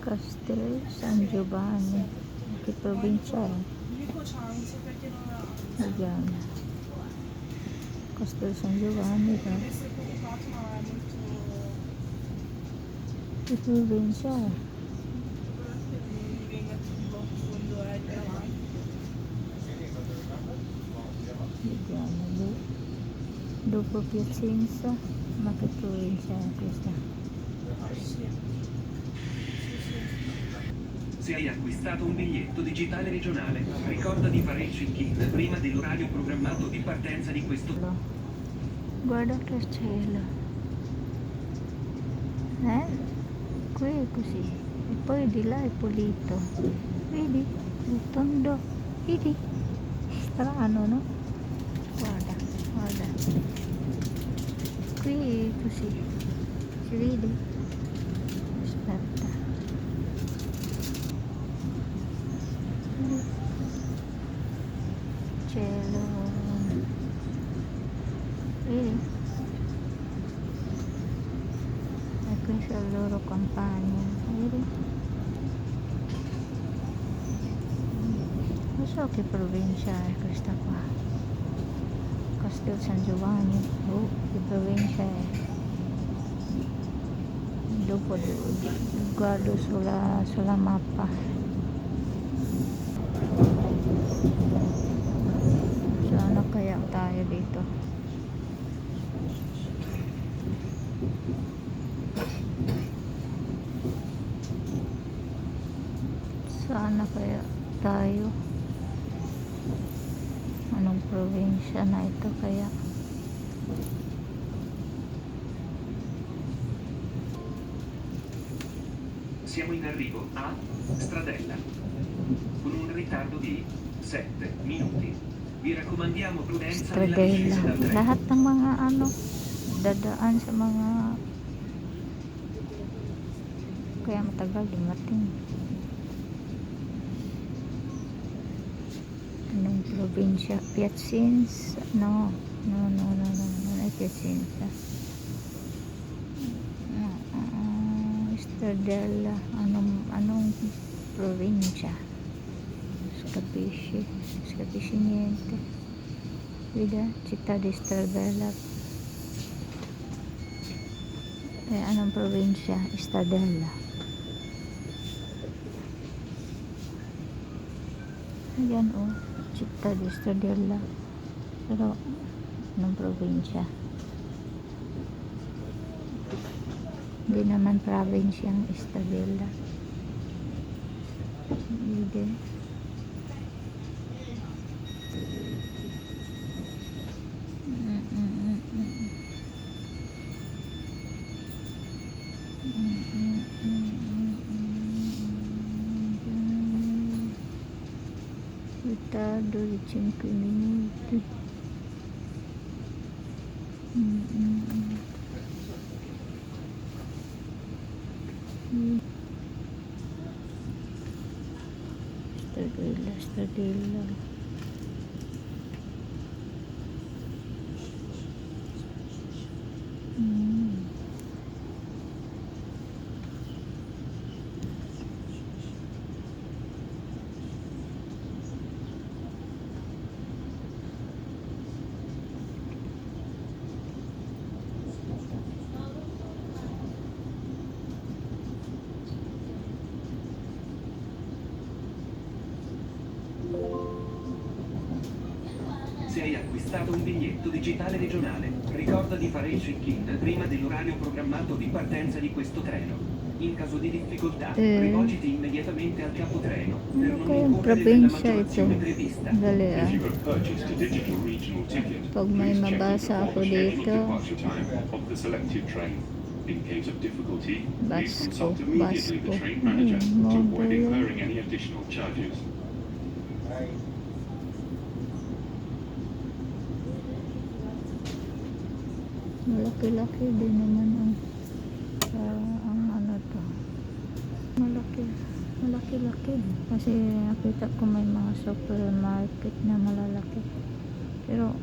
Castel San Giovanni, che provincia è? Vediamo. Castel San Giovanni, che provincia è? Vediamo. Dopo Piacenza, ma che provincia è questa? Se hai acquistato un biglietto digitale regionale, ricorda di fare il check-in prima dell'orario programmato di partenza di questo. Guarda che cielo. Qui è così. E poi di là è pulito. Vedi? Il tondo. Vedi? Strano, no? Guarda, guarda. Qui è così. Si vede? Aspetta. Cielo. Vedi? E questa è la loro campagna. Vedi? Non so che provincia è questa qua. Castel San Giovanni. Che provincia è? Dopo guardo sulla mappa. Saan kaya tayo dito? Saan kaya tayo? Anong probinsya na ito kaya? Siamo in arrivo a Stradella, con un ritardo di 7 minuti. Vi raccomandiamo prudenza nella discesa Stradella. dal treno. Lahat ng mga dadaan sa mga kaya matagal dumating. Anong probinsya? Piacenza? No. Piacenza. Stradella. Anong provincia? Capisci niente. Vedi? Città di Stradella. Anong provincia? Stradella. Ayan città di Stradella. Pero anong provincia? Hindi naman province yung Stradella. Hindi. Ritardo di 5 minuti. Stradella. Se hai acquistato un biglietto digitale regionale, ricorda di fare il check-in prima dell'orario programmato di partenza di questo treno. In caso di difficoltà, rivolgiti immediatamente al capotreno per non incorrere nella maggiorazione prevista. Dali Pag may mabasa ako dito, In case of difficulty, please Basco. consult immediately with the train manager to avoid incurring any additional charges. malaki-laki din naman ang ano to. Malaki-laki. Kasi nakita ko may mga supermarket na malalaki. Pero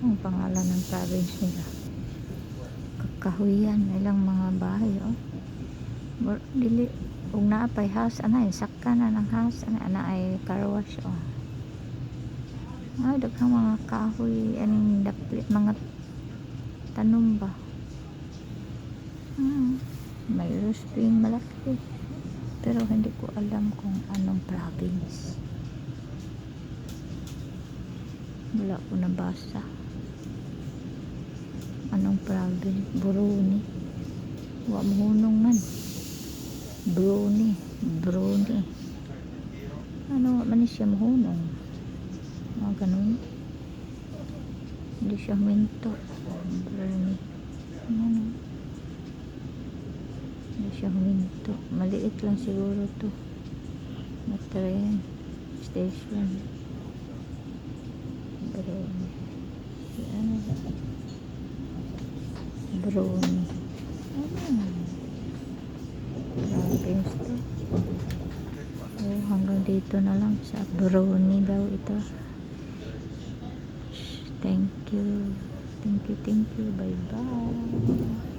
ang pangalan ng province nila, Kakahuyan, ilang mga bahay Dili ug naa pay house ana sakka na ng house ana ay car wash oh. Ay daghang mga kahoy aning daplit mga tanom ba. May roasting malaki pero hindi ko alam kung anong province. Wala ko nabasa anong province. Brunei wa mohunong man. Brunei ano man siya mohunong mga ganun, hindi siya huminto. Brunei ano, hindi siya huminto, maliit lang siguro to na train station. Brunei ano, Brunei province to. Oh, hanggang dito na lang sa Brunei daw ito. Thank you, bye bye.